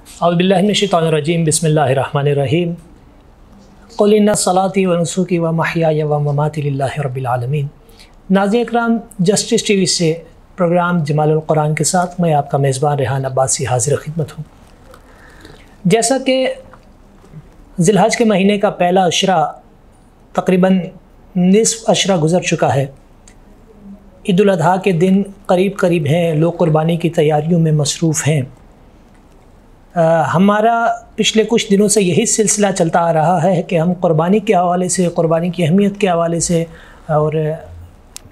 औज़ुबिल्लाहि मिनश्शैतानिर्रजीम बिस्मिल्लाहिर्रहमानिर्रहीम क़ुल इन्ना सलाती व नुसुकी व महयाया व ममाती लिल्लाहि रब्बिल आलमीन। नाज़रीन इकराम, जस्टिस टीवी से प्रोग्राम जमालुल कुरान के साथ मैं आपका मेज़बान रेहान अब्बासी हाज़िर खिदमत हूँ। जैसा कि ज़िलहज के महीने का पहला अशरा तकरीबन निस्फ़ अशरा गुज़र चुका है। ईद उल अज़हा के दिन करीब करीब हैं, लोग कुर्बानी की तैयारियों में मसरूफ़ हैं। हमारा पिछले कुछ दिनों से यही सिलसिला चलता आ रहा है कि हम कुर्बानी के हवाले से, कुर्बानी की अहमियत के हवाले से, और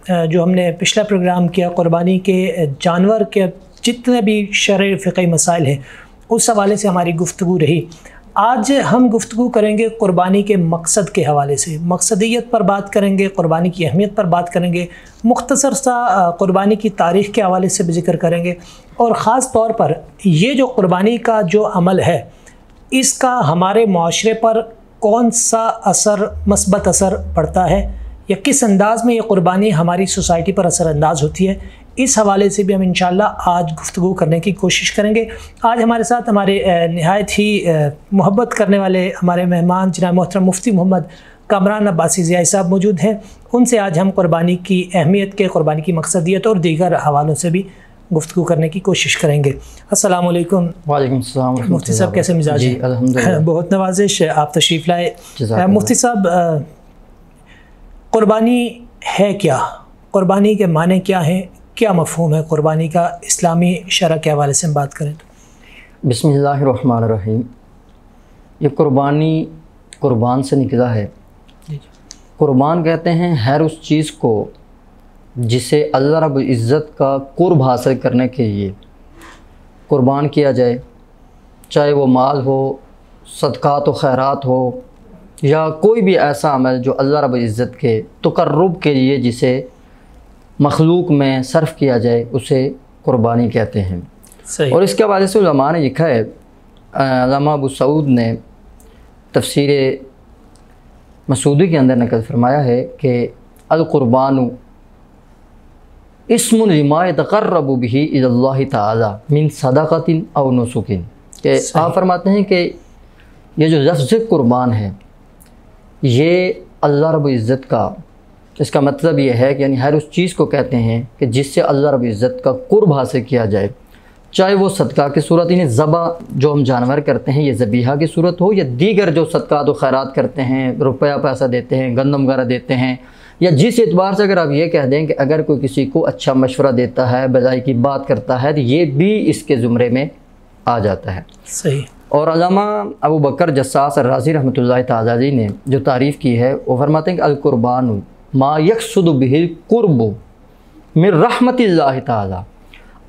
जो हमने पिछला प्रोग्राम किया कुर्बानी के जानवर के जितने भी शरई फ़िक़ही मसाइल हैं उस हवाले से हमारी गुफ्तगू रही। आज हम गुफ्तगू करेंगे कुर्बानी के मकसद के हवाले से, मकसदियत पर बात करेंगे, कुर्बानी की अहमियत पर बात करेंगे, मुख्तसर सा कुर्बानी की तारीख़ के हवाले से भी ज़िक्र करेंगे, और ख़ास तौर पर ये जो कुर्बानी का जो अमल है इसका हमारे माशरे पर कौन सा असर, मस्बत असर पड़ता है, या किस अंदाज़ में ये कुर्बानी हमारी सोसाइटी पर असरअंदाज होती है, इस हवाले से भी हम इंशाअल्लाह आज गुफ्तगू करने की कोशिश करेंगे। आज हमारे साथ हमारे नहायत ही मोहब्बत करने वाले हमारे मेहमान जनाब मोहतरम मुफ्ती मोहम्मद कामरान अब्बासी ज़ियाई साहब मौजूद हैं। उनसे आज हम कुर्बानी की अहमियत के, कुर्बानी की मकसदियत और दीगर हवालों से भी गुफ्तगू करने की कोशिश करेंगे। अस्सलाम वालेकुम। वालेकुम सलाम। मुफ्ती साहब कैसे मिजाज हैं? अल्हम्दुलिल्लाह, बहुत नवाजिश आप तशरीफ़ लाए। मुफ्ती साहब, कुर्बानी है क्या? कुर्बानी के माने क्या हैं? क्या मफ़हूम है कुर्बानी का इस्लामी शरअ के हवाले से हम बात करें तो? बिस्मिल्लाहिर्रहमानिर्रहीम। ये कुर्बानी कुर्बान से निकला है। कुर्बान कहते हैं हर उस चीज़ को जिसे अल्लाह रब्बुल इज़्ज़त का कुर्ब हासिल करने के लिए कुर्बान किया जाए, चाहे वो माल हो, सदक़ात व खैरात हो, या कोई भी ऐसा अमल जो अल्लाह रब्बुल इज़्ज़त के तक़र्रुब के लिए जिसे मखलूक में सर्फ़ किया जाए उसे कुर्बानी कहते हैं। सही। और इसके हवाले से उलमा ने लिखा है, अल्लामा अबू सऊद ने तफसीर मसूदी के अंदर नक़ल फरमाया है कि अल कुर्बानु इस्मुन लिमा यतक़र्रबु बिही इलल्लाहि तआला मिन सदक़तिन औ नुसुकिन। के आप फरमाते हैं कि ये जो लफ्ज़ कुर्बान है ये अल्लाह रब्बुल इज़्ज़त का, इसका मतलब ये है कि यानी हर उस चीज़ को कहते हैं कि जिससे अल्लाह रब्बुल इज़्ज़त का कुर्ब हासिल किया जाए, चाहे वो सदका की सूरत, यानी ज़बा जो हम जानवर करते हैं ये ज़बीहा की सूरत हो, या दीगर जो सदक़ात व खैरात करते हैं, रुपया पैसा देते हैं, गंदम वगैरह देते हैं, या जिस एतबार से अगर आप ये कह दें कि अगर कोई किसी को अच्छा मशवरा देता है, भलाई की बात करता है, तो ये भी इसके ज़ुमरे में आ जाता है। सही। और अल्लामा अबू बकर जस्सास राज़ी रहमतुल्लाहि तआला अलैहि ने जो तारीफ़ की है वो फरमाते हैं कि अल कुर्बानु मा यक़्सुदु बिहिल कुर्बु मिन रहमतिल्लाहि तआला,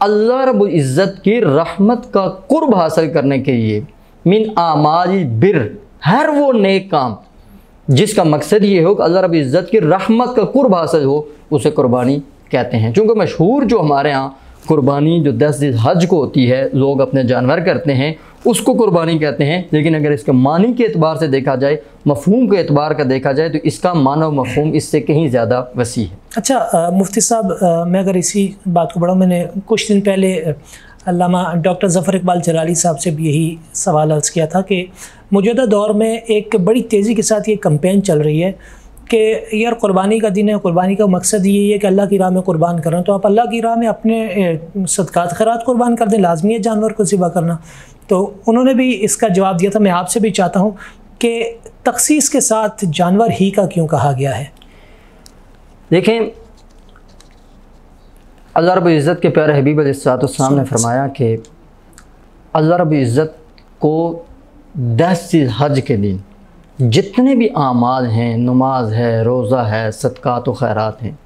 अल्लाह रब्बुल इज़्ज़त की रहमत का कुर्ब हासिल करने के लिए मिन आमाल बिर, हर वो नेक काम जिसका मकसद ये हो कि अल्लाह रब्बुल इज़्ज़त की रहमत का कुर्ब हासिल हो, उसे कुर्बानी कहते हैं। चूँकि मशहूर जो हमारे यहाँ कुर्बानी जो 10 ज़िलहज को होती है, लोग अपने जानवर करते हैं, उसको कुर्बानी कहते हैं। लेकिन अगर इसके मानी के एतबार से देखा जाए, मफ़हूम के एतबार का देखा जाए, तो इसका माना मफ़हूम इससे कहीं ज़्यादा वसी है। अच्छा मुफ्ती साहब, मैं अगर इसी बात को बढ़ाऊँ, मैंने कुछ दिन पहले अल्लामा डॉक्टर ज़फ़र इकबाल जलाली साहब से भी यही सवाल अर्ज़ किया था कि मौजूदा दौर में एक बड़ी तेज़ी के साथ ये कैंपेन चल रही है कि यार कुर्बानी का दिन है, कुर्बानी का मकसद यही है कि अल्लाह की राह में कुर्बान करना, तो आप अल्लाह की राह में अपने सदक़ात खैरात कुर्बान कर दें, लाजमी है जानवर को ज़िबा करना। तो उन्होंने भी इसका जवाब दिया था। मैं आपसे भी चाहता हूँ कि तख़सीस के साथ जानवर ही का क्यों कहा गया है? देखें, अल्लाह रब्बुल इज़्ज़त के प्यारे हबीब अलैहिस्सलाम ने फरमाया कि अल्लाह रब्बुल इज़्ज़त को 10 ज़िलहज के दिन जितने भी आमाल हैं, नमाज है, रोज़ा है, सदक़ात व खैरात हैं,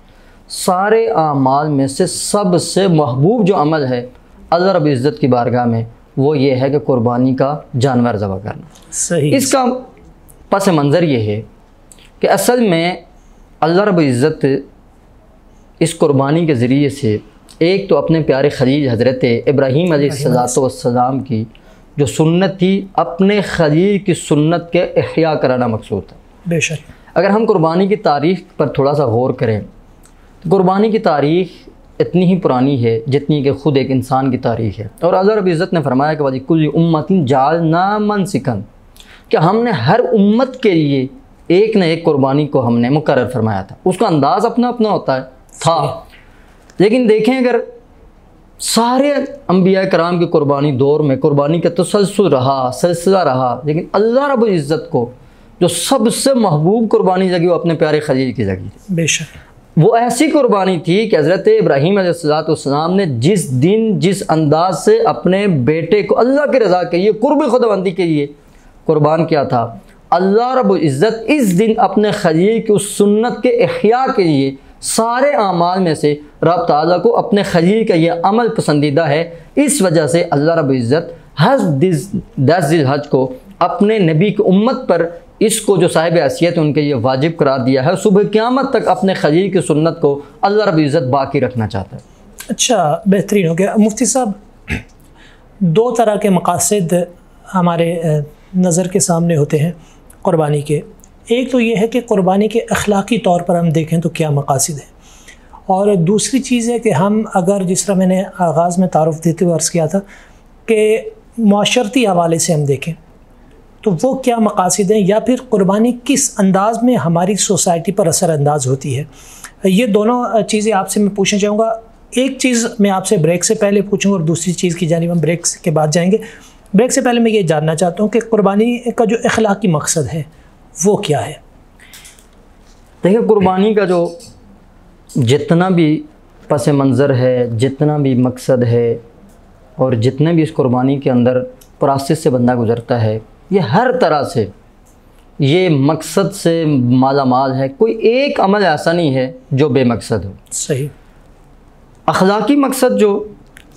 सारे आमाल में से सबसे महबूब जो अमल है अल्लाह रब्बुल इज़्ज़त की बारगाह में वो ये है कि कुर्बानी का जानवर ज़बह करना। सही। इसका पस मंज़र ये है कि असल में अल्लाह रब्बुल इज़्ज़त इस कुर्बानी के ज़रिए से एक तो अपने प्यारे खलील हज़रत इब्राहीम अलैहिस्सलाम की जो सुन्नत थी, अपने खलील की सुन्नत के इह्या कराना मकसूद था। बेशक। अगर हम कुर्बानी की तारीख़ पर थोड़ा सा गौर करें तो कुर्बानी की तारीख़ इतनी ही पुरानी है जितनी कि ख़ुद एक इंसान की तारीख़ है। और अल्लाह रब्बुल इज़्ज़त ने फरमाया कि वाली कुल्ली उम्मतिन जालना मनसिकन, कि हमने हर उम्मत के लिए एक न एक कुर्बानी को हमने मुकर्रर फरमाया था। उसका अंदाज़ अपना अपना होता है था, लेकिन देखें अगर सारे अंबिया कराम की कुर्बानी दौर में कुर्बानी का तसलसल रहा, सिलसिला रहा, लेकिन अल्लाह रब्बुल इज़्ज़त को जो सबसे महबूब कुर्बानी लगी वो अपने प्यारे खलील की लगी। बेशक वो ऐसी कुर्बानी थी कि हज़रत इब्राहीम अलैहिस्सलाम ने जिस दिन जिस अंदाज से अपने बेटे को अल्लाह की रज़ा के लिए कुर्ब खुदाबंदी के लिए कुर्बान किया था, अल्लाह रब्बुल इज़्ज़त इस दिन अपने खलील की उस सुन्नत के इह्या के लिए सारे आमाल में से रब ताला को अपने खलील का ये अमल पसंदीदा है। इस वजह से अल्लाह रब्बुल इज़्ज़त हज 10 ज़िलहज को अपने नबी की उम्मत पर इसको जो साहिब हैसियत है उनके लिए वाजिब करार दिया है। सुबह क़यामत तक अपने खलील की सुन्नत को अल्लाह रब्बुल इज़्ज़त बाकी रखना चाहता है। अच्छा, बेहतरीन हो गया। मुफ्ती साहब, दो तरह के मकासद हमारे नज़र के सामने होते हैं क़ुरबानी के। एक तो ये है कि क़ुरबानी के अखलाक़ी तौर पर हम देखें तो क्या मकासद है, और दूसरी चीज़ है कि हम अगर जिस तरह मैंने आगाज़ में तारुफ़ देते हुए अर्ज़ किया था कि माशरती हवाले से हम देखें तो वो क्या मकासद हैं, या फिर क़ुरबानी किस अंदाज़ में हमारी सोसाइटी पर असर अंदाज होती है। ये दोनों चीज़ें आपसे मैं पूछना चाहूँगा। एक चीज़ मैं आपसे ब्रेक से पहले पूछूँगा और दूसरी चीज़ की जानिब हम ब्रेक के बाद जाएंगे। ब्रेक से पहले मैं ये जानना चाहता हूँ कि क़ुरबानी का जो अखलाक़ी मकसद है वो क्या है। देखिए, क़ुरबानी का जो जितना भी पस मंज़र है, जितना भी मकसद है, और जितने भी इस क़ुरबानी के अंदर प्रोसेस से बंदा गुज़रता है, ये हर तरह से ये मकसद से माला माल है। कोई एक अमल ऐसा नहीं है जो बेमकसद हो। सही। अखलाक़ी मकसद जो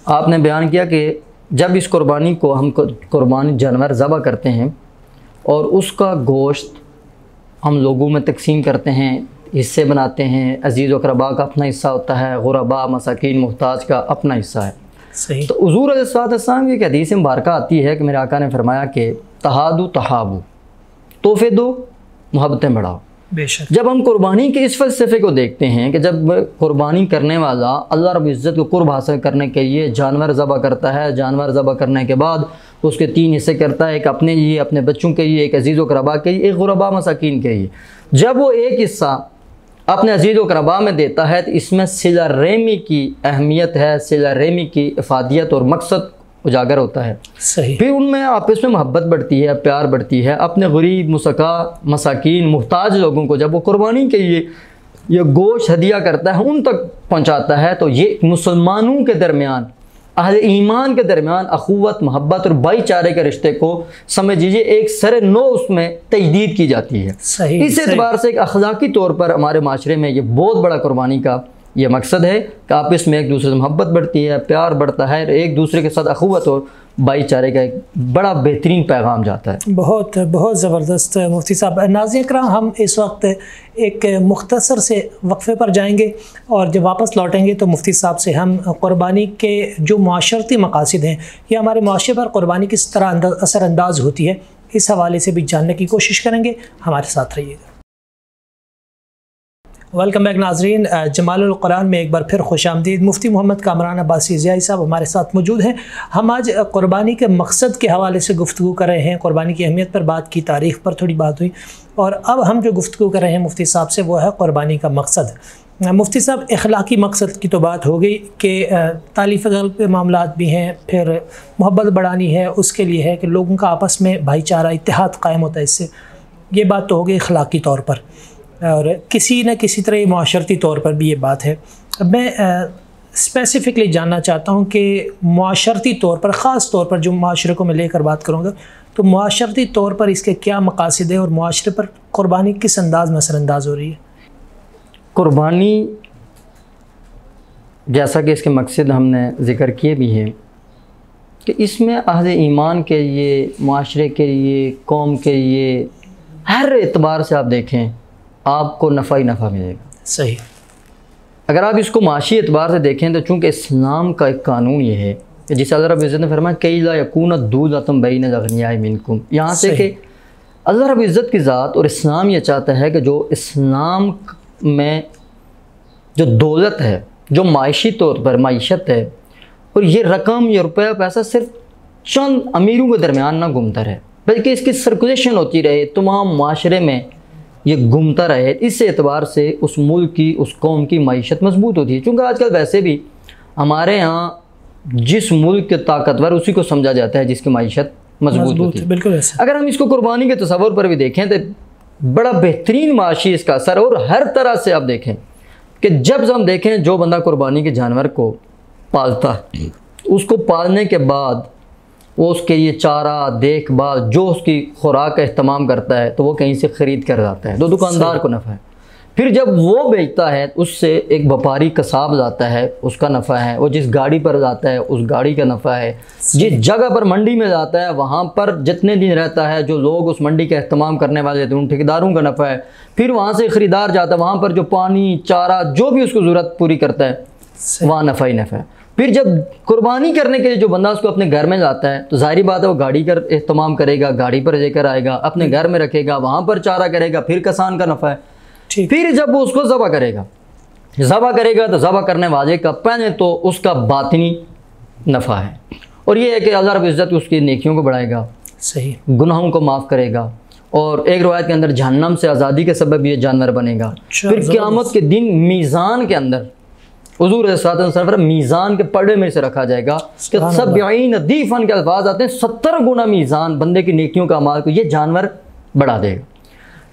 आपने बयान किया कि जब इस क़ुरबानी को हम क़ुरबानी जानवर ज़बह करते हैं और उसका गोश्त हम लोगों में तकसीम करते हैं, हिस्से बनाते हैं, अज़ीज़ व अक़रबा का अपना हिस्सा होता है, गुरबा मसाकीन मुहताज का अपना हिस्सा है। सही। तो हुज़ूर अलैहिस्सलाम की एक हदीस मुबारक आती है कि मेरे आका ने फरमाया कि तहादु तहाबु, तोहफ़े दो, मोहब्बतें बढ़ाओ। बेशक। जब हम कुर्बानी के इस फ़लसफ़े को देखते हैं कि जब कुर्बानी करने वाला अल्लाह रब्बुल इज़्ज़त को कुर्ब हासिल करने के लिए जानवर ज़बह करता है, जानवर ज़बह करने के बाद उसके 3 हिस्से करता है, एक अपने लिए, अपने बच्चों के लिए, एक अज़ीज़ व अक़रबा के लिए, एक गुरबा मसाकीन के लिए। जब वो एक हिस्सा अपने अज़ीज़ व अक़रबा में देता है तो इसमें सिला रहमी की अहमियत है, सिला रहमी की इफ़ादियत और मकसद उजागर होता है। सही। फिर उनमें आपस में मोहब्बत बढ़ती है, प्यार बढ़ती है। अपने गरीब मुसका मसाकीन मुहताज लोगों को जब वो कुर्बानी के लिए ये गोश्त हदिया करता है, उन तक पहुँचाता है, तो ये मुसलमानों के दरमियान, अहले ईमान के दरमियान अखुवत, मोहब्बत और भाईचारे के रिश्ते को समझ लीजिए एक सर नो उसमें तजदीद की जाती है। सही। इस एतबार से एक अखलाकी तौर पर हमारे माशरे में ये बहुत बड़ा कुर्बानी का ये मकसद है कि आपस में एक दूसरे से मोहब्बत बढ़ती है, प्यार बढ़ता है, एक दूसरे के साथ अखुवत और भाईचारे का एक बड़ा बेहतरीन पैगाम जाता है। बहुत बहुत ज़बरदस्त मुफ्ती साहब। नाज़रीन इकराम, हम इस वक्त एक मुख्तसर से वक्फ़े पर जाएंगे और जब वापस लौटेंगे तो मुफ्ती साहब से हम क़ुरबानी के जो माशरती मकासद हैं या हमारे माशरे पर क़ुरबानी किस तरह असरअंदाज होती है, इस हवाले से भी जानने की कोशिश करेंगे। हमारे साथ रहिएगा। वेलकम बैक नाजरीन। जमालुल कुरान में एक बार फिर खुशामदीद। मुफ्ती मोहम्मद कामरान अब्बासी ज़ियाई साहब हमारे साथ मौजूद हैं। हम आज क़ुरबानी के मकसद के हवाले से गुफ्तगू कर रहे हैं, क़ुरबानी की अहमियत पर बात की, तारीख़ पर थोड़ी बात हुई, और अब हम जो गुफ्तगू कर रहे हैं मुफ्ती साहब से वो है क़ुरबानी का मकसद। मुफ्ती साहब, अखलाकी मकसद की तो बात हो गई कि तालीफ़ क़ल्ब के मामलात भी हैं, फिर मोहब्बत बढ़ानी है, उसके लिए है कि लोगों का आपस में भाईचारा इत्तेहाद कायम होता है, इससे ये बात तो हो गई अखलाकी तौर पर, और किसी न किसी तरह माशरती तौर पर भी ये बात है। अब मैं स्पेसिफ़िकली जानना चाहता हूँ कि माशरती तौर पर, ख़ास तौर पर जो माशरे को मैं लेकर बात करूँगा, तो माशरती तौर पर इसके क्या मकासद है और माशरे पर क़ुरबानी किस अंदाज़ में असरअंदाज हो रही है। क़ुरबानी, जैसा कि इसके मकसद हमने ज़िक्र किए भी हैं कि इसमें अहले ईमान के लिए, माशरे के लिए, कौम के लिए, हर एतबार से आप देखें आपको नफ़ा ही नफ़ा मिलेगा। सही। अगर आप इसको माशी एतबार से देखें तो चूँकि इस्लाम का एक कानून ये है कि जिस अल्लाह रब्बुल इज़्ज़त ने फरमाया कई ला यकून दूलतुम बैनल अग़नियाइ मिनकुम, यहाँ से कि अल्लाह रब्बुल इज़्ज़त की ज़ात और इस्लाम ये चाहता है कि जो इस्लाम में जो दौलत है, जो मायशी तौर पर मायशत है, और ये रकम, ये रुपया पैसा सिर्फ चंद अमीरों के दरमियान ना घूमता रहे, बल्कि इसकी सर्कुलेशन होती रहे, तमाम माशरे में ये घूमता रहे। इस एतबार से उस मुल्क की, उस कौम की मायशत मजबूत होती है। क्योंकि आजकल वैसे भी हमारे यहाँ जिस मुल्क के ताकतवर उसी को समझा जाता है जिसकी मायशत मजबूत होती है। बिल्कुल ऐसा। अगर हम इसको कुर्बानी के तस्वर पर भी देखें तो बड़ा बेहतरीन माशी इसका असर, और हर तरह से आप देखें कि जब हम देखें जो बंदा कुर्बानी के जानवर को पालता है, उसको पालने के बाद वो उसके लिए चारा, देखभाल, जो उसकी खुराक का इस्तेमाल करता है, तो वो कहीं से ख़रीद कर जाता है, तो दुकानदार को नफ़ा है। फिर जब वो बेचता है, उससे एक व्यापारी कसाब जाता है, उसका नफ़ा है। वो जिस गाड़ी पर जाता है उस गाड़ी का नफ़ा है। जिस जगह पर मंडी में जाता है वहाँ पर जितने दिन रहता है, जो लोग उस मंडी का इस्तेमाल करने वाले थे उन ठेकेदारों का नफ़ा है। फिर वहाँ से ख़रीदार जाता है, वहाँ पर जो पानी, चारा, जो भी उसको ज़रूरत पूरी करता है, वहाँ नफ़ा ही नफ़ा है। फिर जब कुर्बानी करने के लिए जो बंदा उसको अपने घर में लाता है, तो ज़ाहिर बात है वो गाड़ी का इस्तेमाल करेगा, गाड़ी पर लेकर आएगा, अपने घर में रखेगा, वहाँ पर चारा करेगा, फिर किसान का नफ़ा है। फिर जब वो उसको ज़बा करेगा तो ज़बा करने वाले का पहले तो उसका बातिनी नफ़ा है, और ये है कि अल्लाह रब्बुल इज़्ज़त उसकी नेकियों को बढ़ाएगा, सही गुनाहों को माफ़ करेगा, और एक रवायत के अंदर जहन्नम से आज़ादी के सबब ये जानवर बनेगा। फिर क़यामत के दिन मीज़ान के अंदर हुज़ूर मीज़ान के पड़े में से रखा जाएगा कि सबईन दीफ़न के अल्फाज आते हैं, 70 गुना मीज़ान बंदे की नेकियों का अमाल को ये जानवर बढ़ा देगा।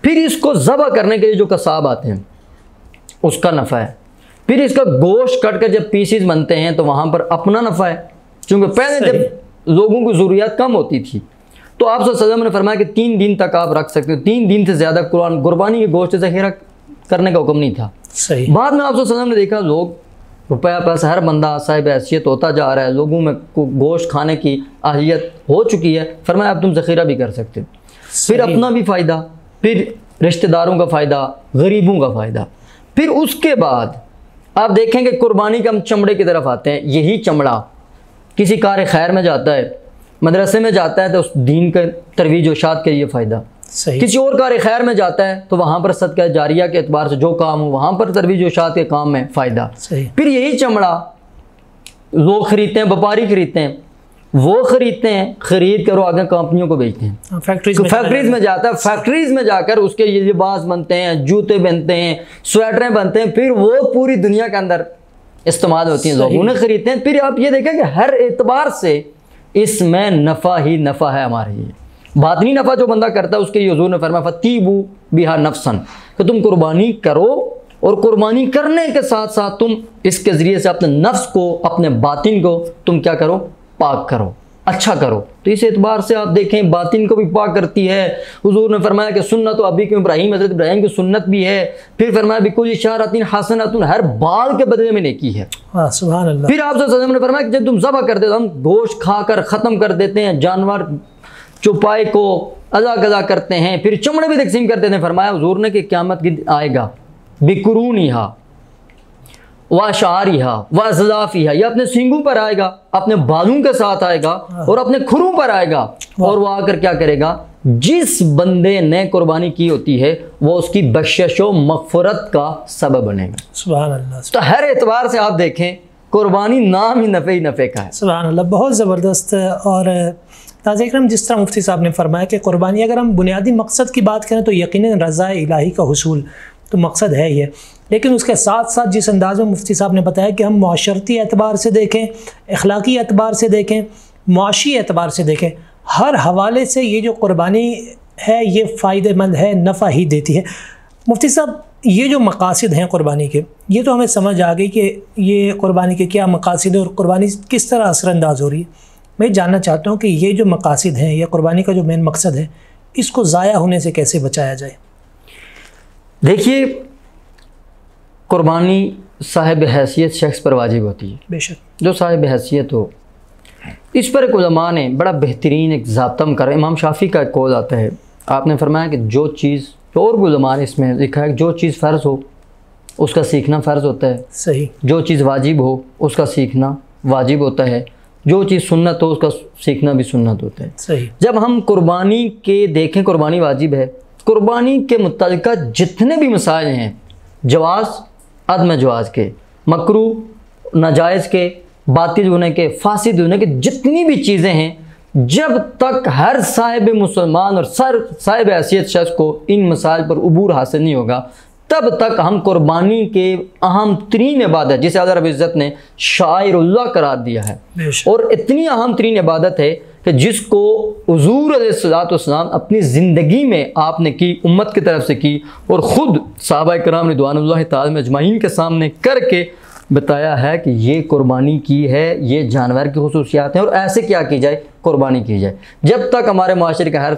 फिर इसको ज़बह करने के लिए जो कसाब आते हैं उसका नफ़ा है। फिर इसका गोश्त कट कर जब पीसीज बनते हैं तो वहाँ पर अपना नफ़ा है, क्योंकि पहले जब लोगों की ज़रूरियात कम होती थी तो आप सल्लल्लाहु अलैहि वसल्लम ने फरमाया कि 3 दिन तक आप रख सकते हो, 3 दिन से ज़्यादा कुर्बानी के गोश्त ज़ख़ीरा करने का हुक्म नहीं था। सही। बाद में आप सल्लल्लाहु अलैहि वसल्लम ने देखा लोग रुपया पैसा, हर बंदा साहिब हैसियत होता जा रहा है, लोगों में गोश्त खाने की अहलियत हो चुकी है, फरमाया अब तुम ज़ख़ीरा भी कर सकते हो। फिर अपना भी फ़ायदा, फिर रिश्तेदारों का फ़ायदा, गरीबों का फ़ायदा। फिर उसके बाद आप देखेंगे कुर्बानी का हम चमड़े की तरफ आते हैं। यही चमड़ा किसी कार खैर में जाता है, मदरसे में जाता है तो उस दीन के तरवीज वशात के लिए फ़ायदा। किसी और कार खैर में जाता है तो वहाँ पर सदका जारिया के एतबार से जो काम हो वहाँ पर तरवीज वशात के काम में फ़ायदा। फिर यही चमड़ा लोग ख़रीदते हैं, व्यापारी ख़रीदते हैं, वो ख़रीदते हैं, ख़रीद कर वो आगे कंपनियों को बेचते हैं, फैक्ट्रीज में जाता है, फैक्ट्रीज में जाकर उसके ये लिबास बनते हैं, जूते बनते हैं, स्वेटरें बनते हैं, फिर वो पूरी दुनिया के अंदर इस्तेमाल होती हैं, लोग उन्हें ख़रीदते हैं। फिर आप ये देखें कि हर एतबार से इसमें नफ़ा ही नफ़ा है हमारे लिए। बातनी नफ़ा जो बंदा करता है उसके हुज़ूर ने फरमाया फतीबू बिहा नफ्सन, कि तुम कुर्बानी करो और कुर्बानी करने के साथ साथ तुम इसके ज़रिए से अपने नफ्स को, अपने बातिन को तुम क्या करो, पाक करो, अच्छा करो। तो इस एतबार से आप देखें बातिन को भी पाक करती है। हुज़ूर ने फरमाया कि सुन्नत तो अभी क्यों इब्राहीम, हज़रत इब्राहीम की सुन्नत भी है। फिर फरमाया बिकुल इशारतिन हसनतुन, हर बाल के बदले में नेकी है। सुभान अल्लाह। फिर आप सल्लल्लाहु अलैहि वसल्लम ने फरमाया कि जब तुम ज़बह करते हो हम गोश्त खाकर ख़त्म कर देते हैं, जानवर चौपाई को अदा गदा करते हैं, फिर चमड़े भी तकसीम कर देते हैं। फरमाया हुज़ूर ने कि क़यामत की आएगा बिकुरूनिहा व शारिहा व अज़लाफ़िहा, ये अपने सींगों पर आएगा, अपने बालों के साथ आएगा और अपने खुरों पर आएगा, और वह आकर क्या करेगा, जिस बंदे ने कुर्बानी की होती है वो उसकी बख्शिश व मग़फ़िरत का सबब बनेगा। सुभान अल्लाह। तो हर एतबार से आप देखें कुर्बानी नाम ही नफ़े का है। सुभान अल्लाह, बहुत ज़बरदस्त। और ताज़ा इकराम, जिस तरह मुफ्ती साहब ने फरमाया कि कुर्बानी अगर हम बुनियादी मकसद की बात करें तो यकीनन रज़ा इलाही का हुसूल तो मकसद है ही है, लेकिन उसके साथ साथ जिस अंदाज़ में मुफ्ती साहब ने बताया कि हम माशरती एतबार से देखें, अखलाकी एतबार से देखें, मुआशी एतबार से देखें, हर हवाले से ये जो कुर्बानी है ये फ़ायदेमंद है, नफ़ा ही देती है। मुफ्ती साहब, ये जो मकासद हैं कुर्बानी के, ये तो हमें समझ आ गई कि ये कुर्बानी के क्या मकासद है और कुर्बानी किस तरह असरअंदाज हो रही है। मैं जानना चाहता हूँ कि ये जो मकासद हैं या कुर्बानी का जो मेन मकसद है, इसको ज़ाया होने से कैसे बचाया जाए। देखिए, कुर्बानी साहिब हैसियत शख्स पर वाजिब होती है। बेशक, जो साहिब हैसियत हो, इस पर एक उलमा ने बड़ा बेहतरीन एक ज़ाब्ता कर, इमाम शाफ़ी का एक कौल आता है, आपने फरमाया कि जो चीज़, और भी उलमा ने इसमें लिखा है, जो चीज़ फ़र्ज़ हो उसका सीखना फ़र्ज़ होता है। सही। जो चीज़ वाजिब हो उसका सीखना वाजिब होता है, जो चीज़ सुन्नत हो उसका सीखना भी सुन्नत होता है। सही। जब हम कुर्बानी के देखें, कुर्बानी वाजिब है, कुर्बानी के मुतल्लिक़ जितने भी मसाइल हैं, जवाज़ अदम जवाज़ के, मकरू नाजायज़ के, बातिल होने के, फासिद होने के जितनी भी चीज़ें हैं, जब तक हर साहिब मुसलमान और साहिब हैसियत शख्स को इन मसाइल पर उबूर हासिल नहीं होगा, तब तक हम कुर्बानी के अहम तरीन इबादत, जिसे अल्लाह रब्बुल इज़्ज़त ने शाइरुल्लाह करार दिया है, और इतनी अहम तरीन इबादत है कि जिसको हुज़ूर अलैहिस्सलाम अपनी ज़िंदगी में आपने की, उम्मत की तरफ से की, और ख़ुद सहाबाए किराम रिदवानुल्लाहि तआला अजमाइन के सामने करके बताया है कि ये कुर्बानी की है, ये जानवर की खुसूसियात हैं और ऐसे क्या की जाए, कुर्बानी की जाए। जब तक हमारे माशरे का हर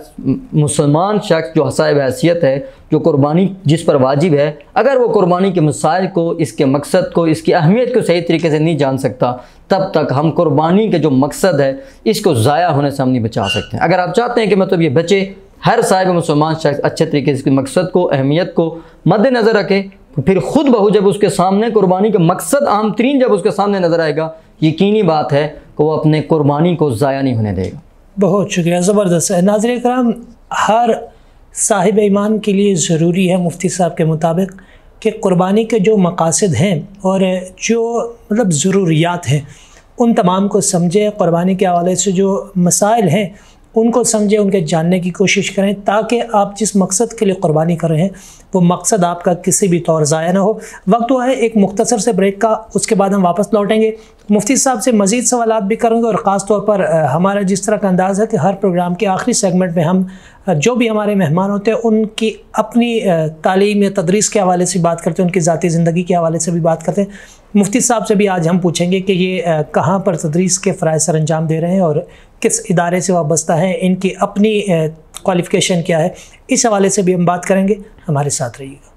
मुसलमान शख्स जो साहिब हैसियत है, जो कुर्बानी जिस पर वाजिब है, अगर वो कुर्बानी के मसाइल को, इसके मकसद को, इसकी अहमियत को सही तरीके से नहीं जान सकता, तब तक हम कुर्बानी के जो मकसद है इसको ज़ाया होने से हम नहीं बचा सकते। अगर आप चाहते हैं कि मतलब ये बचे, हर साहिब मुसलमान शख्स अच्छे तरीके से इसके मकसद को, अहमियत को मद्देनज़र रखे, तो फिर ख़ुद बहू जब उसके सामने कुर्बानी का मकसद अहम तरीन जब उसके सामने नज़र आएगा, यकीनी बात है कि वो अपने कुर्बानी को ज़ाया नहीं होने देगा। बहुत शुक्रिया, ज़बरदस्त है। नाज़रीन इकराम, हर साहिब ईमान के लिए ज़रूरी है मुफ्ती साहब के मुताबिक कि कुर्बानी के जो मकासद हैं और जो मतलब ज़रूरियात हैं उन तमाम को समझें, कुर्बानी के हवाले से जो मसाइल हैं उनको समझें, उनके जानने की कोशिश करें, ताकि आप जिस मकसद के लिए कुर्बानी कर रहे हैं वो मकसद आपका किसी भी तौर ज़ाया ना हो। वक्त हुआ है एक मुख्तसर से ब्रेक का, उसके बाद हम वापस लौटेंगे, मुफ्ती साहब से मज़ीद सवालात भी करेंगे, और ख़ास तौर पर हमारा जिस तरह का अंदाज़ है कि हर प्रोग्राम के आखिरी सेगमेंट में हम जो भी हमारे मेहमान होते हैं उनकी अपनी तालीम या तदरीस के हवाले से बात करते हैं, उनकी ज़ाती ज़िंदगी के हवाले से भी बात करते हैं। मुफ्ती साहब से भी आज हम पूछेंगे कि ये कहाँ पर तदरीस के फ़राइज़ सर अंजाम दे रहे हैं और किस इदारे से वाबस्ता है, इनकी अपनी क्वालिफ़िकेशन क्या है, इस हवाले से भी हम बात करेंगे। हमारे साथ रहिएगा।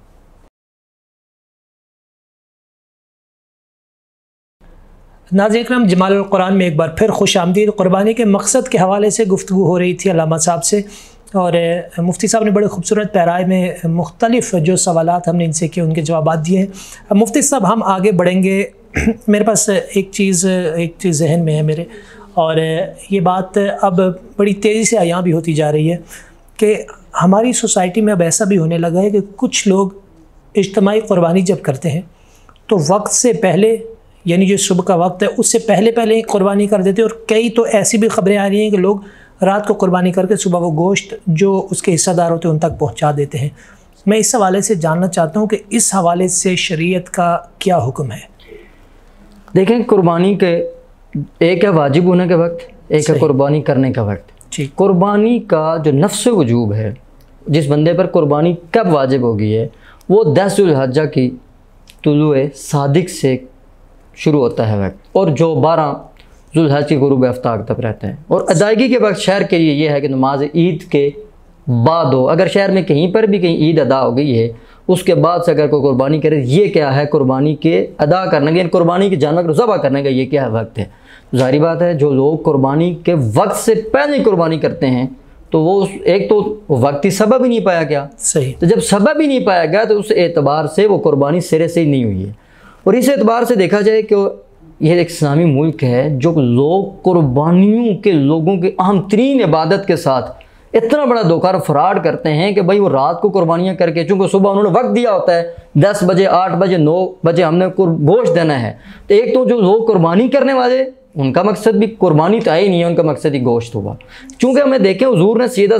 नाज़रीन इकराम, जमालुल कुरान में एक बार फिर खुश आमदीद। कुर्बानी के मकसद के हवाले से गुफ्तगू हो रही थी अल्लामा साहब से, और मुफ्ती साहब ने बड़े खूबसूरत पैराए में मुख्तलिफ़ जो सवालात हमने इनसे किए उनके जवाब दिए हैं। मुफ्ती साहब, हम आगे बढ़ेंगे। मेरे पास एक चीज़ जहन में है मेरे, और ये बात अब बड़ी तेज़ी से आयां भी होती जा रही है कि हमारी सोसाइटी में अब ऐसा भी होने लगा है कि कुछ लोग इज्तिमाई कुर्बानी जब करते हैं तो वक्त से पहले, यानी जो सुबह का वक्त है उससे पहले ही कुर्बानी कर देते हैं, और कई तो ऐसी भी खबरें आ रही हैं कि लोग रात को कुर्बानी करके सुबह वो गोश्त जो उसके हिस्सेदार होते हैं उन तक पहुंचा देते हैं। मैं इस हवाले से जानना चाहता हूं कि इस हवाले से शरीयत का क्या हुक्म है? देखें, कुर्बानी के एक है वाजिब होने के वक्त, एक है कुर्बानी करने का वक्त। ठीक, कुर्बानी का जो नफ्स वजूब है, जिस बंदे पर कुर्बानी कब वाजिब होगी है, वो 10 ज़ुल्हज्जा की तुलुए सादिक से शुरू होता है वक्त, और जो 12 ज़ुल्हज्जा की गुरूब आफ्ताब तक रहते हैं। और अदायगी के वक्त शहर के लिए ये है कि नमाज ईद के बाद हो। अगर शहर में कहीं पर भी कहीं ईद अदा हो गई है, उसके बाद से अगर कोई कुर्बानी करे, ये क्या है कुर्बानी के अदा करने का, कुर्बानी के जानवर को ज़बह करने का ये क्या वक्त है। ज़ाहिर बात है, जो लोग कुर्बानी के वक्त से पहले कुर्बानी करते हैं तो वो एक तो वक्ती सबब ही नहीं पाया गया। सही। तो जब सबब ही नहीं पाया गया तो उस एतबार से वो कुर्बानी सिरे से ही नहीं हुई है। और इस एतबार से देखा जाए कि यह एक इस्लामी मुल्क है जो लोग कुर्बानियों के लोगों की अहम तरीन इबादत के साथ इतना बड़ा धोखा फ्रॉड करते हैं कि भाई वो रात को कुर्बानियाँ करके, चूँकि सुबह उन्होंने वक्त दिया होता है 10 बजे, 8 बजे, 9 बजे हमने गोश्त देना है, तो एक तो जो लोग कुर्बानी करने वाले उनका मकसद भी कुर्बानी तो ही नहीं है, उनका मकसद ही गोश्त हुआ। चूँकि हमें देखें हुजूर ने सीधा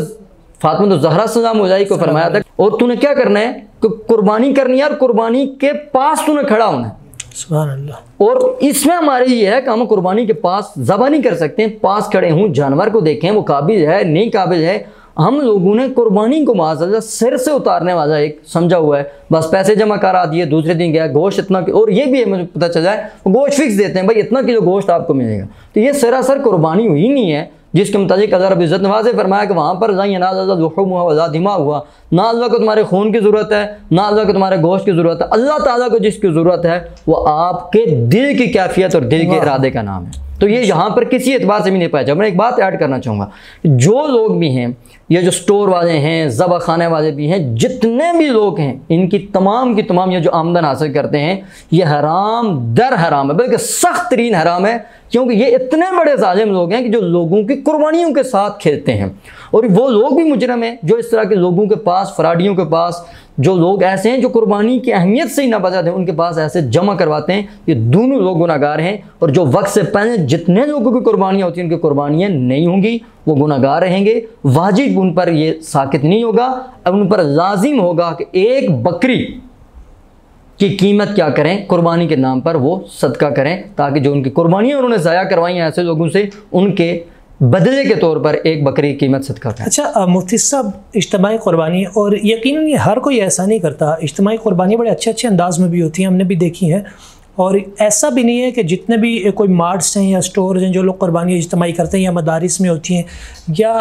फातिमा ज़हरा सलाम मुजाही को फरमाया था, और तूने क्या करना है कि कुर्बानी करनी है और कुर्बानी के पास तूने खड़ा होना है। सुभान अल्लाह। और इसमें हमारे ये है कि हम कुर्बानी के पास ज़बह नहीं कर सकते, पास खड़े हूँ, जानवर को देखें वो काबिल है नहीं काबिल है। हम लोगों ने कुर्बानी को माज़अल्लाह सिर से उतारने वाला एक समझा हुआ है, बस पैसे जमा करा दिए, दूसरे दिन गया गोश्त इतना, और ये भी है मुझे पता चल जाए गोश्त फिक्स देते हैं, भाई इतना किलो गोश्त आपको मिलेगा। तो ये सरासर कुर्बानी हुई नहीं है, जिसके मुताबिक अल्लाह रब्बुल इज़्ज़त ने वाज़ेह फरमाया कि वहाँ पर जाइए ना अल्लाह दिमा हुआ, ना अल्लाह को तुम्हारे खून की ज़रूरत है, ना अल्लाह को तुम्हारे गोश्त की ज़रूरत है। अल्लाह ताला को जिसकी ज़रूरत है वो आपके दिल की कैफियत और दिल के इरादे का नाम है। तो ये यहाँ पर किसी एतबार से भी नहीं पाया जाए। मैं एक बात ऐड करना चाहूँगा, जो लोग भी हैं, ये जो स्टोर वाले हैं, ज़बह खाने वाले भी हैं, जितने भी लोग हैं, इनकी तमाम की तमाम ये जो आमदन हासिल करते हैं ये हराम दर हराम है, बल्कि सख्त तरीन हराम है, क्योंकि ये इतने बड़े जालिम लोग हैं कि जो लोगों की कुर्बानियों के साथ खेलते हैं। और वो लोग भी मुजरम हैं जो इस तरह के लोगों के पास, फराडियों के पास जो लोग ऐसे हैं जो कुर्बानी की अहमियत से ही ना बचा थे, उनके पास ऐसे जमा करवाते हैं, ये दोनों लोग गुनाहगार हैं। और जो वक्त से पहले जितने लोगों की कुर्बानियाँ होती हैं उनकी कुर्बानियाँ नहीं होंगी, वो गुनाहगार रहेंगे। वाजिब उन पर ये साकित नहीं होगा, अब उन पर लाजिम होगा कि एक बकरी की कीमत क्या करें, कुर्बानी के नाम पर वो सदका करें, ताकि जो उनकी कुर्बानियाँ उन्होंने ज़ाया करवाई हैं ऐसे लोगों से, उनके बदले के तौर पर एक बकरी की कीमत सदका करें। अच्छा मुफ्ती साहब, इज्तिमाई कुर्बानी, और यकीनन ये हर कोई ऐसा नहीं करता, इज्तिमाई कुर्बानी बड़े अच्छे अच्छे अंदाज में भी होती हैं, हमने भी देखी हैं। और ऐसा भी नहीं है कि जितने भी कोई मार्ट्स हैं या स्टोर्स हैं जो लोग कुर्बानी इज्तिमाई करते हैं, या मदारिस में होती हैं, या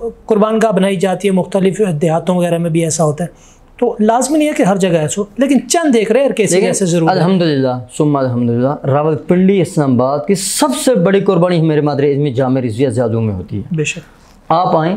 कुर्बानगाह बनाई जाती है, मुख्तलिफ देहातों वगैरह में भी ऐसा होता है। तो लाजमी नहीं है कि हर जगह ऐसा हो, लेकिन चंद देख रहे हैं कैसे कैसे जरूर। अल्हम्दुलिल्लाह सुम्मा अल्हम्दुलिल्लाह, रावलपिंडी इस्लामाबाद की सबसे बड़ी कुर्बानी मेरे मादरे इल्मी जामे रिज़विया ज़ियादू में होती है। बेशक आप आएँ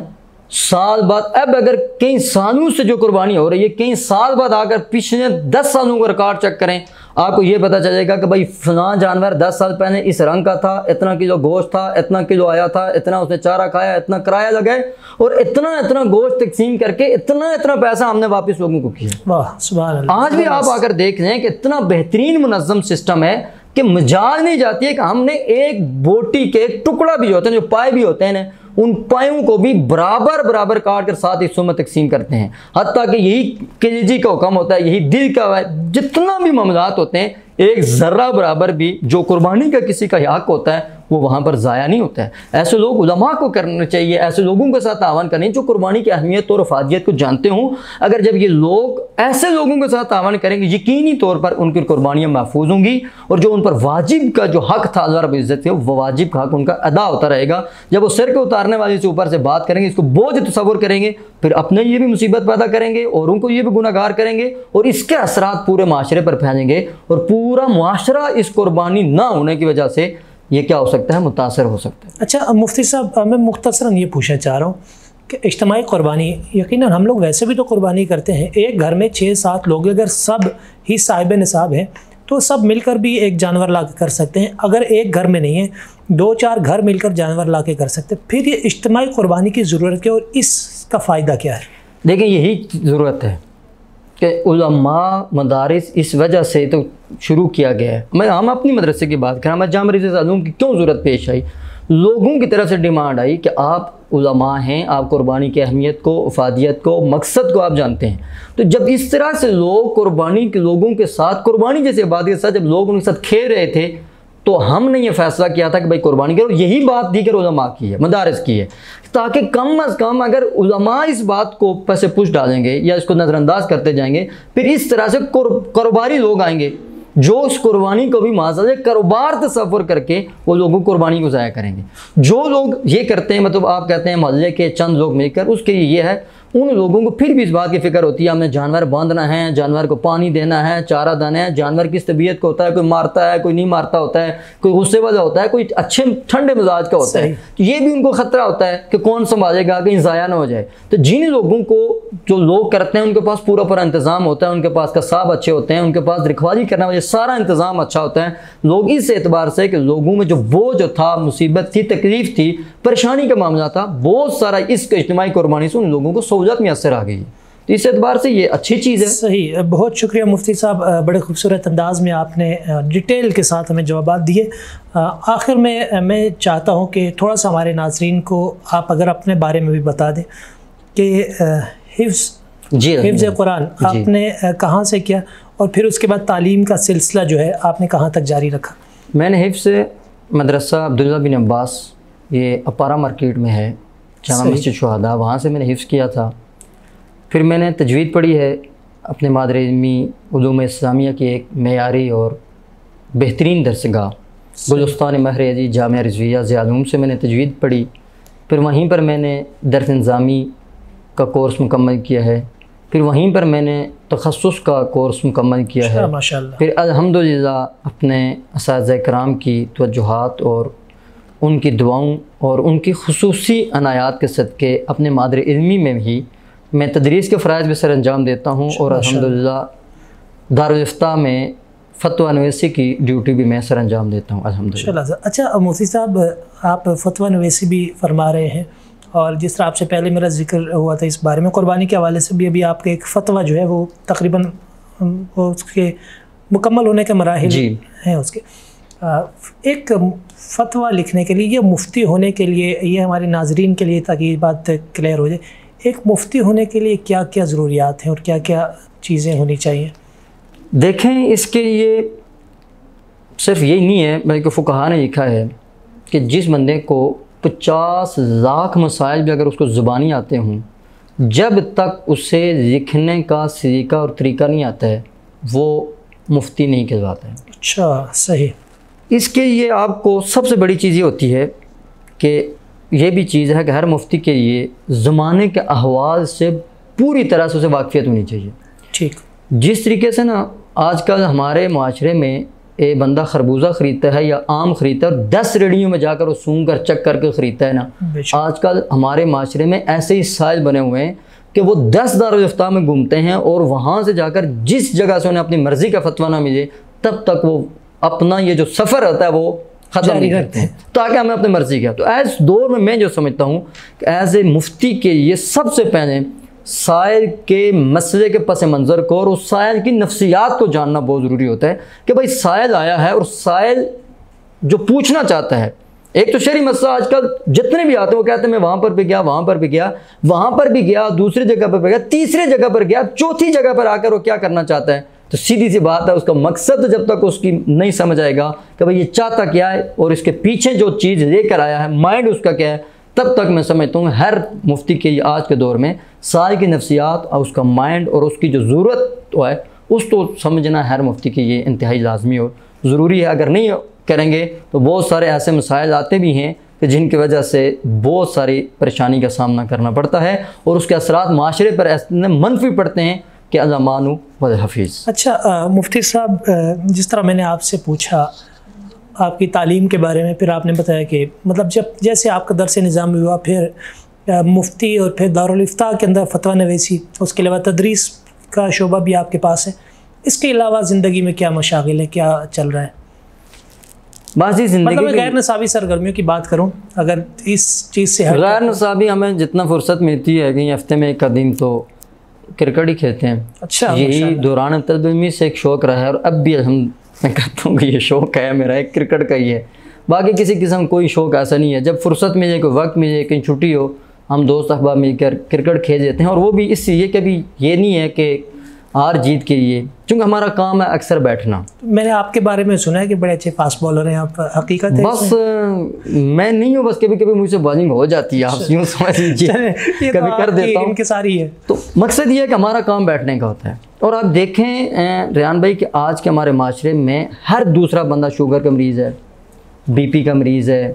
साल बाद, अब अगर कई सालों से जो कुर्बानी हो रही है, कई साल बाद आकर पिछले 10 सालों का रिकॉर्ड चेक करें, आपको ये पता चलेगा कि भाई फलां जानवर 10 साल पहले इस रंग का था, इतना किलो गोश्त था, इतना किलो आया था, इतना उसने चारा खाया, इतना किराया लगाए, और इतना इतना गोश्त तकसीम करके इतना इतना पैसा हमने वापस लोगों को किया। वाह सुभान अल्लाह। आज भी आप आकर देख लें कि इतना बेहतरीन मुनज़्ज़म सिस्टम है कि मजाल नहीं जाती है कि हमने एक बोटी के टुकड़ा भी होते हैं, जो पाए भी होते हैं ना, उन पायों को भी बराबर बराबर काट कर 7 हिस्सों में तकसीम करते हैं। हत्ता कि यही कलेजी का हुक्म होता है, यही दिल का, जितना भी मामलात होते हैं, एक ज़र्रा बराबर भी जो कुर्बानी का किसी का हक होता है वो वहाँ पर ज़ाया नहीं होता है। ऐसे लोग उलमा को करना चाहिए, ऐसे लोगों के साथ तावन करनी जो कुर्बानी की अहमियत और अफादियत को जानते हों। अगर जब ये लोग ऐसे लोगों के साथ तावन करेंगे, यकीनी तौर पर उनकी कुर्बानियाँ महफूज होंगी, और जो उन पर वाजिब का जो हक था अल्लाह रब्बुल इज़्ज़त के, वो वाजिब का हक उनका अदा होता रहेगा। जब वो सिर के उतारने वाले से ऊपर से बात करेंगे, इसको बोझ तसव्वुर करेंगे, फिर अपने लिए भी मुसीबत पैदा करेंगे और उनको ये भी गुनाहगार करेंगे, और इसके असरात पूरे माशरे पर फैलेंगे, और पूरा मुआशरा इस कुर्बानी ना होने की वजह से ये क्या हो सकता है, मुतासर हो सकता है। अच्छा मुफ्ती साहब, मैं मुख्तसरन ये पूछना चाह रहा हूँ कि इज्तिमाई कुर्बानी, यकीनन हम लोग वैसे भी तो कुर्बानी करते हैं, एक घर में 6-7 लोग अगर सब ही साहिब निसाब हैं तो सब मिलकर भी एक जानवर ला कर सकते हैं। अगर एक घर में नहीं है, 2-4 घर मिलकर जानवर ला के कर सकते हैं, फिर ये इज्तिमाई कुर्बानी की ज़रूरत है और इसका फ़ायदा क्या है? देखिए यही ज़रूरत है कि उलमा मदारिस इस वजह से तो शुरू किया गया है। हम अपनी मदरसे की बात करें, हमारे जामे रिज़विया ज़ियादू की क्यों ज़रूरत पेश आई, लोगों की तरफ से डिमांड आई कि आप उलमा हैं, आप कुर्बानी की अहमियत को, अफादियत को, मकसद को आप जानते हैं। तो जब इस तरह से लोग कुर्बानी के लोगों के साथ, कुर्बानी जैसे इबादत के साथ जब लोग उनके साथ खेल रहे थे, तो हमने ये फैसला किया था कि भाई कुर्बानी करो। यही बात दीगर उलमा की है, मदारिस की है, ताकि कम अज़ कम अगर उलमा इस बात को पैसे पुश डालेंगे या इसको नज़रअंदाज करते जाएंगे, फिर इस तरह से कारोबारी लोग आएंगे जो उस कुर्बानी को भी माज़ा कारोबार तस्वुर करके वो लोगों कुर्बानी को ज़ाया करेंगे। जो लोग ये करते हैं, मतलब आप कहते हैं मोहल्ले के चंद लोग मिलकर, उसके ये है, उन लोगों को फिर भी इस बात की फ़िक्र होती है हमने जानवर बांधना है, जानवर को पानी देना है, चारा देना है, जानवर किस तबीयत का होता है, कोई मारता है, कोई नहीं मारता होता है, कोई गुस्से वाला होता है, कोई अच्छे ठंडे मिजाज का होता है, तो ये भी उनको ख़तरा होता है कि कौन संभालेगा, कहीं ज़ाया ना हो जाए। तो जिन लोगों को जो लोग करते हैं उनके पास पूरा पूरा इंतज़ाम होता है, उनके पास कसाब अच्छे होते हैं, उनके पास रखवाली करने वाले सारा इंतज़ाम अच्छा होता है। लोग इस एतबार से कि लोगों में जो बोझ था, मुसीबत थी, तकलीफ़ थी, परेशानी का मामला था, बहुत सारा इस इज्तिमाई कुर्बानी से उन लोगों को सहूलत मैसर आ गई। तो इस एतबार से ये अच्छी चीज़ है। सही, बहुत शुक्रिया मुफ्ती साहब, बड़े खूबसूरत अंदाज में आपने डिटेल के साथ हमें जवाब दिए। आखिर में मैं चाहता हूँ कि थोड़ा सा हमारे नाज़रीन को आप अगर अपने बारे में भी बता दें कि हिफ्ज़ कुरान आपने कहाँ से किया, और फिर उसके बाद तालीम का सिलसिला जो है आपने कहाँ तक जारी रखा? मैंने हिफ्ज़ मदरसा अब्दुल्ला बिन अब्बास, ये अपारा मार्केट में है, जामा मस्जिद शुहदा, वहाँ से मैंने हिफ्ज़ किया था। फिर मैंने तजवीद पढ़ी है अपने मादरे इल्मी उलूम इस्लामिया की एक मेयारी और बेहतरीन दरसगाह गुलिस्तान महर अज़ीज़ जामिया रिज़विया ज़ियादू से मैंने तजवीद पढ़ी। फिर वहीं पर मैंने दर्स इंज़ामी का कोर्स मुकम्मल किया है। फिर वहीं पर मैंने तखस्सुस का कोर्स मुकम्मल किया है। माशाअल्लाह। फिर अल्हम्दुलिल्लाह अपने असातिज़ा किराम की तवज्जुहात और उनकी दुआओं और उनकी खुसूसी अनायात के सदक़े अपने मादरे इल्मी में भी मैं तदरीस के फ़राइज़ भी सर अंजाम देता हूँ, और अल्हम्दुलिल्लाह दारुल इफ्ता में फ़तवा नवीसी की ड्यूटी भी मैं सर अंजाम देता हूँ अल्हम्दुलिल्लाह। अच्छा मुफ्ती साहब, आप फ़तवा नवीसी भी फरमा रहे हैं, और जिस तरह आपसे पहले मेरा जिक्र हुआ था इस बारे में, कुर्बानी के हवाले से भी अभी आपका एक फ़तवा जो है वो तकरीबन वो उसके मुकम्मल होने के मराहिल हैं उसके। एक फ़तवा लिखने के लिए या मुफ्ती होने के लिए, ये हमारे नाजरीन के लिए ताकि ये बात क्लियर हो जाए, एक मुफ्ती होने के लिए क्या क्या ज़रूरियात हैं और क्या क्या चीज़ें होनी चाहिए? देखें, इसके लिए सिर्फ यही नहीं है बल्कि फ़ुक़हा ने लिखा है कि जिस बंदे को 50 लाख मसाइल भी अगर उसको ज़ुबानी आते हों, जब तक उसे लिखने का सलीका और तरीका नहीं आता है वो मुफ्ती नहीं कहलाता है। अच्छा, सही। इसके लिए आपको सबसे बड़ी चीज़ ये होती है कि ये भी चीज़ है कि हर मुफ्ती के लिए ज़माने के अहवाल से पूरी तरह से उसे वाक़फ़ियत होनी चाहिए। ठीक। जिस तरीके से ना आजकल हमारे माशरे में एक बंदा खरबूजा ख़रीदता है या आम ख़रीदता है और 10 रेडियों में जाकर वो सूंघ कर चक करके ख़रीदता है ना, आजकल हमारे माशरे में ऐसे ही साइल बने हुए हैं कि वो 10 दारुल इफ्ता में घूमते हैं और वहाँ से जाकर जिस जगह से उन्हें अपनी मर्ज़ी का फतवा ना मिले तब तक वो अपना ये जो सफ़र होता है वो ख़त्म नहीं करते हैं ताकि हमें अपनी मर्ज़ी का। तो ऐसे दौर में मैं जो समझता हूँ कि एज ए मुफ्ती के लिए सबसे पहले साइल के मसले के पस मंज़र को और उस साइल की नफ्सियात को जानना बहुत ज़रूरी होता है कि भाई साइल आया है और साइल जो पूछना चाहता है। एक तो शहरी मसला आजकल जितने भी आते हैं वो कहते हैं मैं वहाँ पर भी गया, वहाँ पर भी गया, वहाँ पर भी गया, दूसरी जगह पर भी गया, तीसरी जगह पर गया, चौथी जगह पर आकर वो क्या करना चाहता है। तो सीधी सी बात है, उसका मकसद जब तक उसकी नहीं समझ आएगा कि भाई ये चाहता क्या है और इसके पीछे जो चीज़ लेकर आया है माइंड उसका क्या है, तब तक मैं समझता हूँ हर मुफ्ती के आज के दौर में साइल की नफ्सियात और उसका माइंड और उसकी जो ज़रूरत तो है उसको समझना हर मुफ्ती के लिए इंतहाई लाजमी और ज़रूरी है। अगर नहीं करेंगे तो बहुत सारे ऐसे मसाइल आते भी हैं कि जिनकी वजह से बहुत सारी परेशानी का सामना करना पड़ता है और उसके असरात माशरे पर ऐसे मनफी पड़ते हैं कि अज़मानु व हफीज़। अच्छा मुफ्ती साहब, जिस तरह मैंने आपसे पूछा आपकी तालीम के बारे में, फिर आपने बताया कि मतलब जब जैसे आपका दरस निज़ाम हुआ, फिर मुफ्ती और फिर दारुल इफ्ता के अंदर फतवा नवीसी, उसके अलावा तदरीस का शोबा भी आपके पास है। इसके अलावा ज़िंदगी में क्या मशागिल है, क्या चल रहा है? बाजी ज़िंदगी मतलब गैर नसाबी सरगर्मियों की बात करूं, अगर इस चीज़ से गैर नसाबी हमें जितना फुर्सत मिलती है कि हफ्ते में एक दिन तो क्रिकेट ही खेलते हैं। अच्छा, यही दौरान तलबी से एक शौक़ रहा है और अब भी मैं कहता हूँ कि ये शौक़ है मेरा, एक क्रिकेट का ही है। बाकी किसी किस्म कोई शौक़ ऐसा नहीं है। जब फुर्सत मिले, कोई वक्त मिले, कहीं छुट्टी हो, हम दोस्त अहबाब मिलकर क्रिकेट खेल लेते हैं। और वो भी इसलिए कभी ये नहीं है कि हार जीत के लिए, क्योंकि हमारा काम है अक्सर बैठना। मैंने आपके बारे में सुना है कि बड़े अच्छे फास्ट बॉलर हैं आप, हकीकत है? बस मैं नहीं हूँ, बस कभी कभी मुझसे बॉलिंग हो जाती है, आप यूँ समझ लीजिए, कभी कर देता हूँ। सारी है तो मकसद ये है कि हमारा काम बैठने का होता है। और आप देखें रेहान भाई कि आज के हमारे माशरे में हर दूसरा बंदा शुगर का मरीज़ है, BP का मरीज़ है,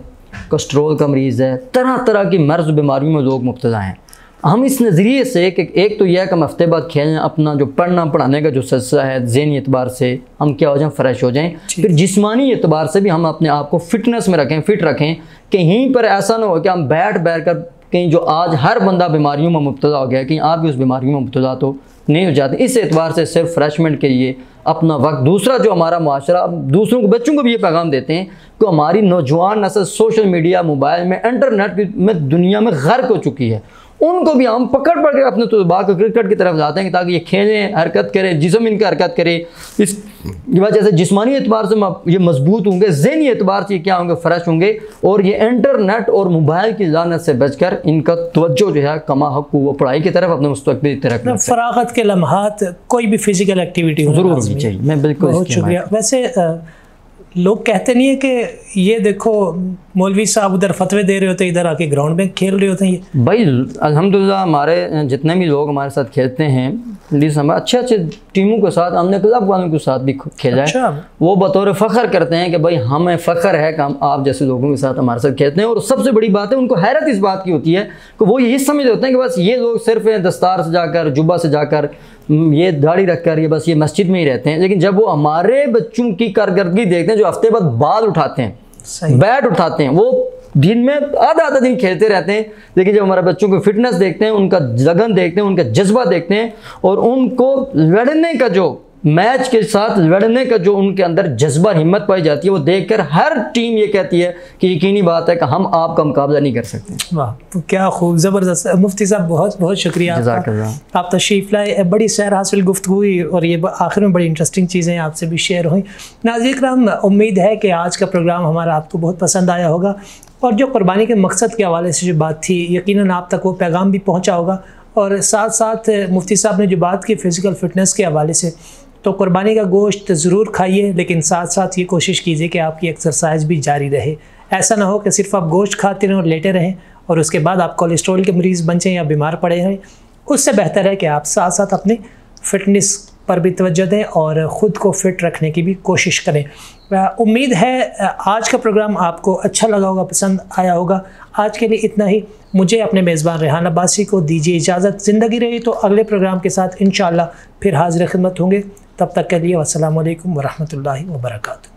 कोलेस्ट्रॉल का मरीज़ है, तरह तरह की मर्ज़ बीमारियों में लोग मुब्तला हैं। हम इस नज़रिए से कि एक तो यह है कि हम हफ्ते बाद खेलें, अपना जो पढ़ना पढ़ाने का जो सिलसिला है ज़हनी एतबार से हम क्या हो जाएं, फ़्रेश हो जाएं, फिर जिस्मानी एतबार से भी हम अपने आप को फ़िटनेस में रखें, फ़िट रखें। कहीं पर ऐसा ना हो कि हम बैठ कर कहीं जो आज हर बंदा बीमारियों में मुब्तला हो गया, कहीं आप भी उस बीमारियों में मुब्तला तो नहीं हो जाते। इस एतबार से सिर्फ फ्रेशमेंट के लिए अपना वक्त, दूसरा जो हमारा माशरा दूसरों को, बच्चों को भी ये पैगाम देते हैं कि हमारी नौजवान नस्ल सोशल मीडिया, मोबाइल में, इंटरनेट में दुनिया में गर्क हो चुकी है। उनको भी हम पकड़ के अपने तजुर्बा को क्रिकेट की तरफ जाते हैं ताकि ये खेलें, हरकत करें, जिस्म इनका हरकत करे। इस वजह से जिस्मानी एतबार से ये मजबूत होंगे, ज़हनी एतबार से क्या होंगे, फ़्रेश होंगे। और ये इंटरनेट और मोबाइल की लानत से बचकर इनका तवज्जो जो है कमा हक वो पढ़ाई की तरफ, अपने मुस्तक़बिल की तरफ, फ़राग़त के लम्हात, कोई भी फ़िज़िकल एक्टिविटी ज़रूर होनी चाहिए। मैं बिल्कुल, बहुत शुक्रिया। वैसे लोग कहते नहीं है कि ये देखो मौलवी साहब उधर फतवे दे रहे होते, इधर आके ग्राउंड में खेल रहे होते हैं। ये भाई अल्हम्दुलिल्लाह हमारे जितने भी लोग हमारे साथ खेलते हैं, हम अच्छे अच्छे टीमों के साथ, हमने क्लब वालों के साथ भी खेला है। वो बतौर फ़ख्र करते हैं कि भाई हमें फ़ख्र है कि हम आप जैसे लोगों के साथ हमारे साथ खेलते हैं। और सबसे बड़ी बात है, उनको हैरत इस बात की होती है कि वो यही समझ होते हैं कि बस ये लोग सिर्फ दस्तार से जाकर, जुब्बा से जाकर, ये दाढ़ी रखकर ये बस ये मस्जिद में ही रहते हैं। लेकिन जब वो हमारे बच्चों की कारकर्दगी देखते हैं, जो हफ्ते बाद बाल उठाते हैं, बैट उठाते हैं, वो दिन में आधा दिन खेलते रहते हैं, लेकिन जब हमारे बच्चों को फिटनेस देखते हैं, उनका लगन देखते हैं, उनका जज्बा देखते हैं और उनको लड़ने का जो मैच के साथ लड़ने का जो उनके अंदर जज्बा हिम्मत पाई जाती है, वो देखकर हर टीम ये कहती है कि यकीनी बात है कि हम आपका मुकाबला नहीं कर सकते। वाह, क्या खूब, ज़बरदस्त। मुफ्ती साहब बहुत बहुत शुक्रिया आपका, आप तशरीफ़ लाए, बड़ी सैर हासिल गुफ्तगू हुई और ये आखिर में बड़ी इंटरेस्टिंग चीज़ें आपसे भी शेयर हुई। नाज़रीन किराम, उम्मीद है कि आज का प्रोग्राम हमारा आपको बहुत पसंद आया होगा और जो कुर्बानी के मकसद के हवाले से जो बात थी, यकीनन आप तक वो पैगाम भी पहुँचा होगा। और साथ साथ मुफ्ती साहब ने जो बात की फ़िज़िकल फ़िटनेस के हवाले से, तो कुर्बानी का गोश्त ज़रूर खाइए, लेकिन साथ साथ ये कोशिश कीजिए कि आपकी एक्सरसाइज भी जारी रहे। ऐसा ना हो कि सिर्फ आप गोश्त खाते रहें और लेटे रहें और उसके बाद आप कोलेस्ट्रॉल के मरीज़ बन जाएं या बीमार पड़े रहें। उससे बेहतर है कि आप साथ साथ अपनी फ़िटनेस पर भी तवज्जो दें और ख़ुद को फ़िट रखने की भी कोशिश करें। उम्मीद है आज का प्रोग्राम आपको अच्छा लगा होगा, पसंद आया होगा। आज के लिए इतना ही। मुझे अपने मेज़बान रेहान अब्बासी को दीजिए इजाज़त। ज़िंदगी रही तो अगले प्रोग्राम के साथ इंशाअल्लाह फिर हाज़िर खिदमत होंगे। तब तक के लिए अस्सलामु अलैकुम वरहमतुल्लाहि वबरकातुहू।